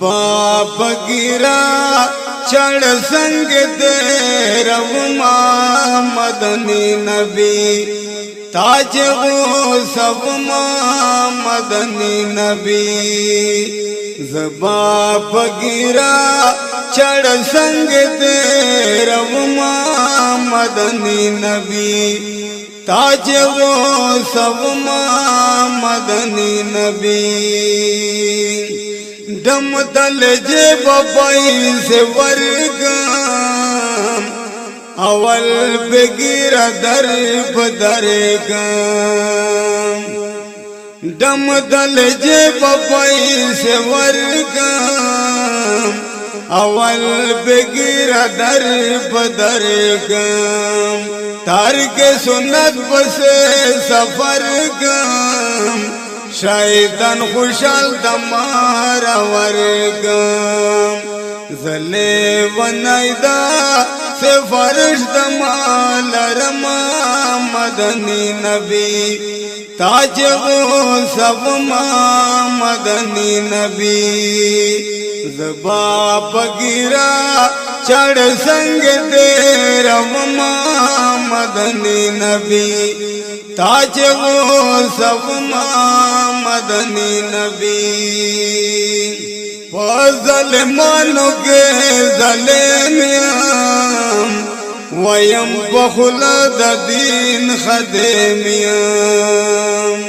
बाप गिरा चढ़ संग दे रवमा मदनी नबी ताज वो सब मदनी नबी बाप गिरा चढ़ संग दे रवमा मदनी नबी ताज वो सब मदनी नबी दम दल जे बपाई से वर्गम अवल बेगिरा दर बदरगम दम दल जे बपाई से वर्गम अवल बेगिरा दर बदरगम तार के सुन्नत बसे सफर गम शैतान खुशाल दमारा वर्गम जले वनैदा से फर्श दमाल रमा मदनी नबी ताज वो सब मदनी नबी बाप गिरा चढ़ संग दे रवमा मदनी नबी ताज वो सब मदनी नबी फजल मानो के जले मियाम वयम बखुलद दीन खदे मियाम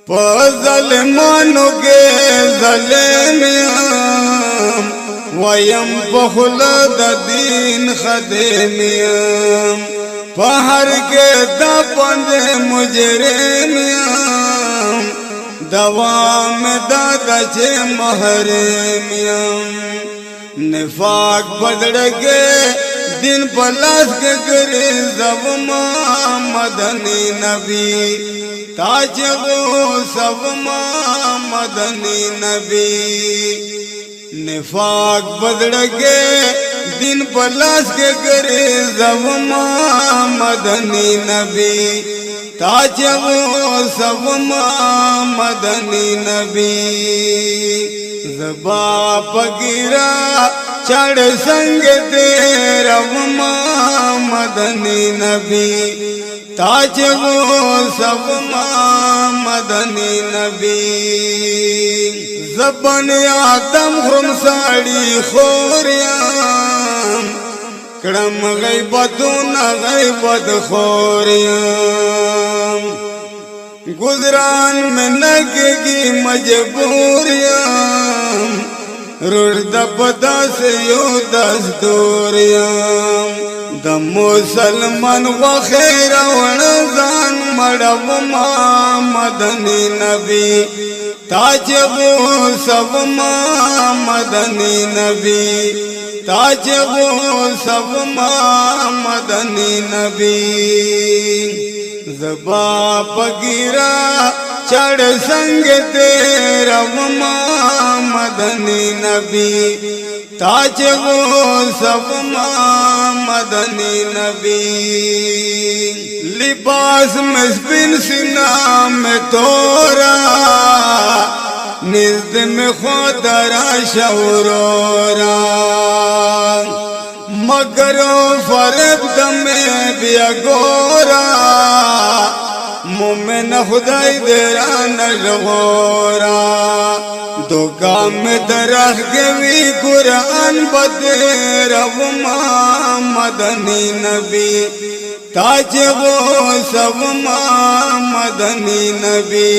फजल मानो के जले मियाम वयम बखुलद दीन खदे मियाम पहर के दपंदे मुजरे मियाम दवा में दादा चे महरे मियाम निफाक बदड़ के दिन पलास के करे जब मदनी नबी ताज वो सब मदनी नबी निफाक बदड़ के दिन पलास के करे जब मदनी नबी ताज वो सब मदनी नबी बाप गिरा चढ़ संग दे रवमा मदनी नबी ताज वो सब मदनी नबी जबन आदम खुरम साड़ी खोरियाम क्रम गई बदू न गई बदखोरियाम गुजरान में लगेगी मजबूरियाम रुर्द पदा से यो दस्तूरियाम द मुसलमान वखेर वणजान मड़ब मदनी नबी ताज वो सब मदनी नबी ताज वो सब मदनी नबी बाप गिरा चढ़ संग दे रवमा मदनी नबी ताज वो सब मदनी नबी लिबास में सिना में तोरा निज़्द में खोदरा शौरोरा मगरो फरेब दमे बियगोरा मोमेन खुदाई देरा नजगोरा दुगा में दरख गवी कुरान बदे रवमा मदनी नबी ताज वो सब मदनी नबी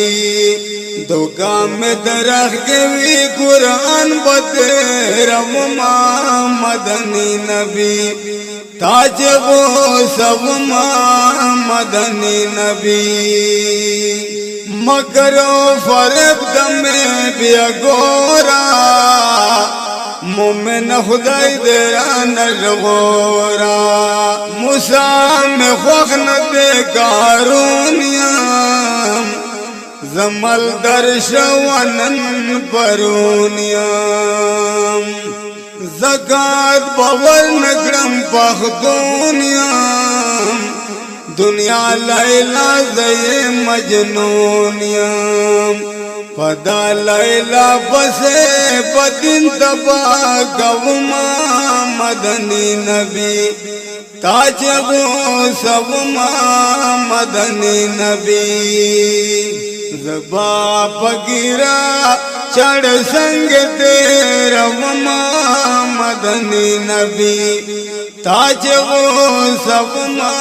दुगा में दरख गवी कुरान बदे रवमा मदनी नबी ताज वो सब मदनी नबी मकरो फरेब दमे बियगोरा मोमेन खुदाई देरा नजगोरा मुसा में खोख न दे कारूनियाम जमल दर्शवनन परूनियाम ज़कात बवर नगरम पख्तूनियाम दुनिया लैला ज़ये मजनूनियाम पदा लैला बसे बदिन तबा गवमा मदनी नबी ताजबो सबमा मदनी नबी जबा पगिरा चढ़ संग तेरा मदनी नबी ताजबो सबमा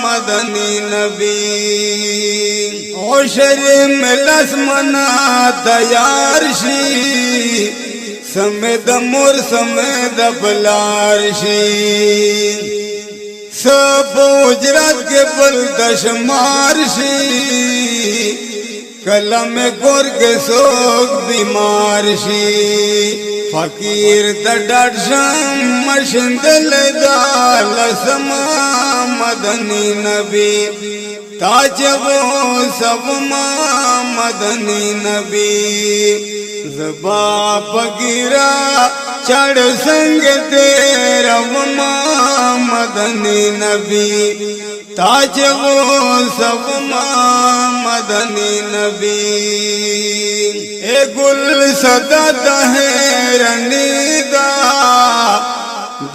मदनी नबी ओशरी में लसमना तैयार शी समेद मोर समेद बलारशी सब उजरत के बल दशमारशी कलम गोर के सोग बीमारशी फकीर तडर्शम मशिंदल दाल समा मदनी नबी ताजबो सबमा मदनी नबी ज़बा पगिरा चढ़ संग तेरा मदनी नबी ताजबो सबमा मदनी नबी ए गुल सदा तहरनीदा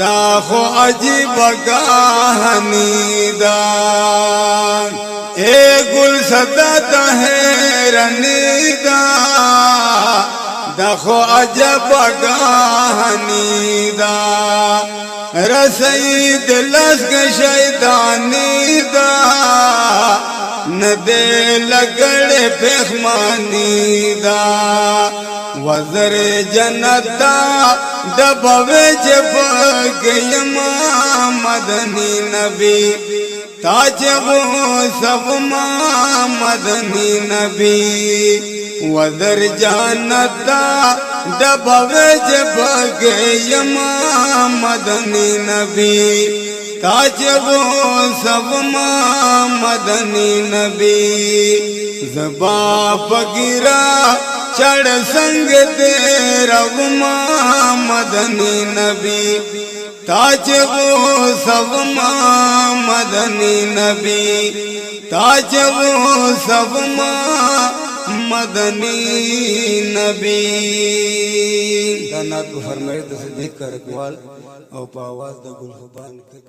दाखो अजीब कहानीदा ए गुल सदा तहरनीदा दाखो अजब कहानीदा रसईद लस्क शैतानीदा न दे लगड़े पेखमानीदा वज़र जनता दबवे जब गयमा मदनी नबी ताजबो सबमा मदनी नबी वज़र जनता दबवे जब गयमा मदनी नबी ताजबो सबमा मदनी नबी ज़बा पगिरा चढ़ संग तेरा मदनी नबी ताजबो सबमा मदनी नबी ताजबो सबमा मदनी नबी दाना तो फरमाए दस देख कर अकवाल और आवाज द गुलफबान की